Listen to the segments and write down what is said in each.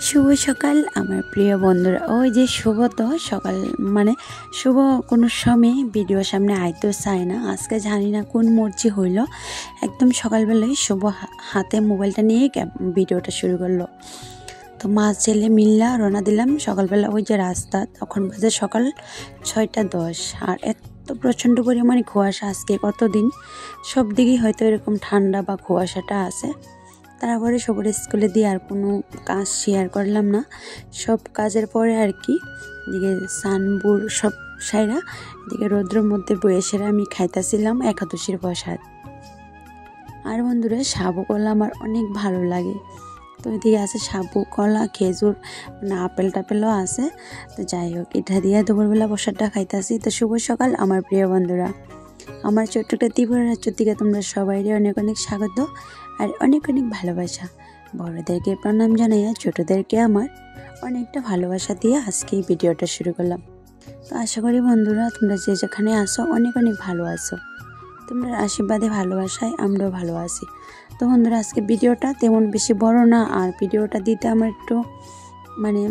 শুভ সকাল আমার প্রিয় বন্ধুরা। ওই যে শুভ তো সকাল মানে শুভ কোনো সময় ভিডিও সামনে আইতে চায় না। আজকে জানি না কোন মর্জি হইল, একদম সকালবেলায় শুভ হাতে মোবাইলটা নিয়ে ভিডিওটা শুরু করলো। তো মা ছেলে মিল্লা রওনা দিলাম সকালবেলা। ওই যে রাস্তা, তখন বাজে সকাল 6:10 আর এত প্রচণ্ড পরিমাণে কুয়াশা। আজকে কতদিন সব দিকেই হয়তো এরকম ঠান্ডা বা কুয়াশাটা আছে। তারপরে সবার স্কুলে দিয়ে আর কোনো কাজ শেয়ার করলাম না। সব কাজের পরে আর কি এদিকে সানপুর সব সাইরা এদিকে রৌদ্রের মধ্যে বসে আমি খাইতেছিলাম একাদশীর প্রসাদ। আর বন্ধুরা, সাবু কলা আমার অনেক ভালো লাগে। তো এদিকে আছে সাবু কলা, খেজুর, মানে আপেল টাপেলও আছে। তো যাই হোক, এটা দিয়ে দুপুরবেলা প্রসাদটা খাইতেছি। তো শুভ সকাল আমার প্রিয় বন্ধুরা। আমার ছোট্ট একটা ত্রিপুরা রাজ্যের দিকে তোমরা সবাই অনেক অনেক স্বাগত আর অনেক অনেক ভালোবাসা। বড়দেরকে প্রণাম জানাইয়া ছোটদেরকে আমার অনেকটা ভালোবাসা দিয়ে আজকে এই ভিডিওটা শুরু করলাম। তো আশা করি বন্ধুরা তোমরা যে যেখানে আসো অনেক অনেক ভালো আছো। তোমরা আশীর্বাদে ভালোবাসায় আমরাও ভালো আছি। তো বন্ধুরা, আজকে ভিডিওটা তেমন বেশি বড় না, আর ভিডিওটা দিতে আমার একটু মানে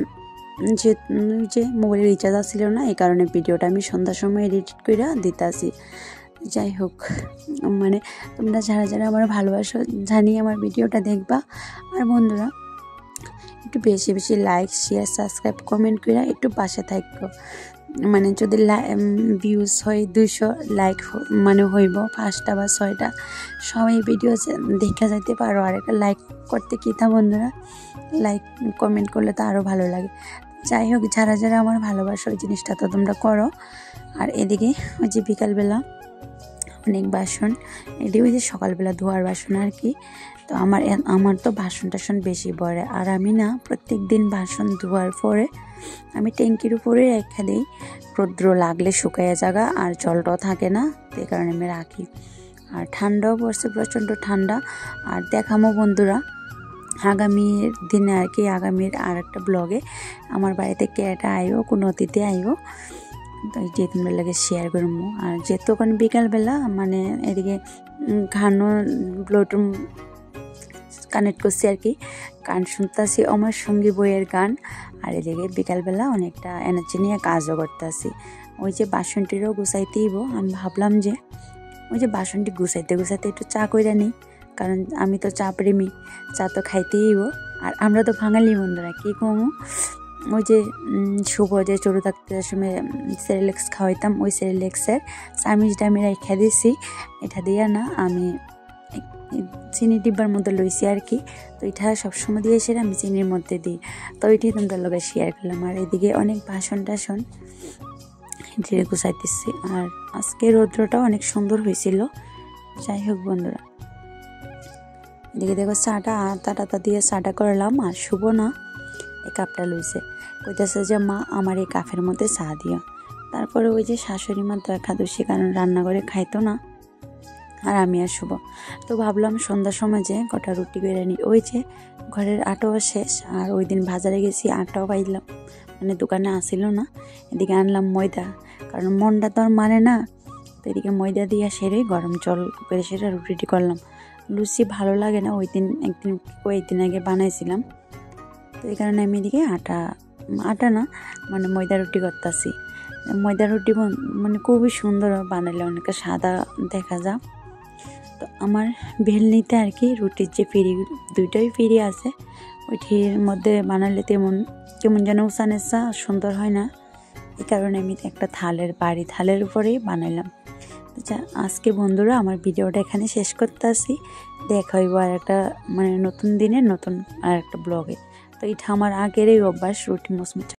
যে মোবাইলের রিচার্জ ছিল না, এই কারণে ভিডিওটা আমি সন্ধ্যার সময় এডিট করে দিতে আসি। যাই হোক, মানে তোমরা যারা যারা আমার ভালোবাসো জানিয়ে আমার ভিডিওটা দেখবা। আর বন্ধুরা, একটু বেশি বেশি লাইক শেয়ার সাবস্ক্রাইব কমেন্ট করে একটু পাশে থাকবো। মানে যদি ভিউজ হয় 200 লাইক মানে হইব 5টা বা 6টা, সবাই ভিডিও দেখা যাইতে পারো। আর একটা লাইক করতে কি তা বন্ধুরা, লাইক কমেন্ট করলে তো আরও ভালো লাগে। যাই হোক, যারা যারা আমার ভালোবাসো ওই জিনিসটা তো তোমরা করো। আর এদিকে ওই যে বিকালবেলা অনেক বাসন, এটি ওই যে সকালবেলা ধোয়ার বাসন আর কি। তো আমার তো বাসন টাসন বেশি পড়ে, আর আমি না প্রত্যেক দিন বাসন ধোয়ার পরে আমি ট্যাঙ্কির উপরে রেখে দিই। রৌদ্র লাগলে শুকাইয়া জায়গা আর জলটাও থাকে না, এই কারণে আমি রাখি। আর ঠান্ডাও পড়ছে, প্রচণ্ড ঠান্ডা। আর দেখামো বন্ধুরা আগামীর দিনে আর কি, আগামীর আর একটা ব্লগে আমার বাড়িতে কেটা আইব, কোনো অতিথি আইব, তো যে তোমরা লাগে শেয়ার করবো। আর যেহেতু ওখানে বিকালবেলা মানে এদিকে গানও ব্লুটুথ কানেক্ট করছি আর কি, গান শুনতেছি আমার সঙ্গী বইয়ের গান। আর এদিকে বিকালবেলা অনেকটা এনার্জি নিয়ে কাজও করতেছি। ওই যে বাসনটিরও গুছাইতেইব, আমি ভাবলাম যে ওই যে বাসনটি গুছাইতে গুছাইতে একটু চা কইরা নিই, কারণ আমি তো চা প্রেমী, চা তো খাইতেইব। আর আমরা তো বাঙালি বন্ধুরা, কী কমু, ওই যে শুভ যে ছোটো থাকতে সময় সেরেলেক্স খাওয়াইতাম, ওই সেরেলেক্সের চামিচটা আমি রেখে দিয়েছি। এটা দিয়ে না আমি চিনি ডিব্বার মধ্যে লইছি আর কি। তো এটা সবসময় দিয়ে এসে আমি চিনির মধ্যে দিই। তো ওইটাই তোমরা লোকের শেয়ার করলাম। আর এদিকে অনেক বাসন টাসন ধীরে গুছাইতেছি। আর আজকে রৌদ্রটা অনেক সুন্দর হয়েছিল। যাই হোক বন্ধুরা, এদিকে দেখো চাটা আটা দিয়ে চাটা করলাম। আর শুভ না এই কাপটা লইছে, কইতেছে যে মা আমার এই কাপের মধ্যে চা দিও। তারপরে ওই যে শাশুড়ি মা তো একাদশী, কারণ রান্নাঘরে খাইতো না, আর আমি আর শুভ। তো ভাবলাম সন্ধ্যার সময় যে কটা রুটি করে নিই। ওই যে ঘরের আটাও শেষ, আর ওই দিন বাজারে গেছি আটাও পাইলাম, মানে দোকানে আসিল না। এদিকে আনলাম ময়দা, কারণ মনটা তো আর মানে না। তো এদিকে ময়দা দিয়ে সেরে গরম জল করে সেটা রুটি করলাম। লুচি ভালো লাগে না, ওই দিন কয়েকদিন আগে বানাইছিলাম। তো এই কারণে আমি এদিকে আটা না মানে ময়দা রুটি করতেছি। ময়দা রুটি মানে খুবই সুন্দর বানালে, অনেকে সাদা দেখা যায়। তো আমার ভেলনিতে আর কি রুটির যে ফিরি, দুইটাই ফিরি আছে, ওইটির মধ্যে বানালে কেমন যেন উঁচা সুন্দর হয় না। এই কারণে আমি একটা থালের উপরেই বানাইলাম। আজকে বন্ধুরা আমার ভিডিওটা এখানে শেষ করতে আসি। দেখা হইব আর একটা মানে নতুন দিনে নতুন আর একটা ব্লগে। তো এটা আমার আগের এই অভ্যাস, রুটি মুচমুচা।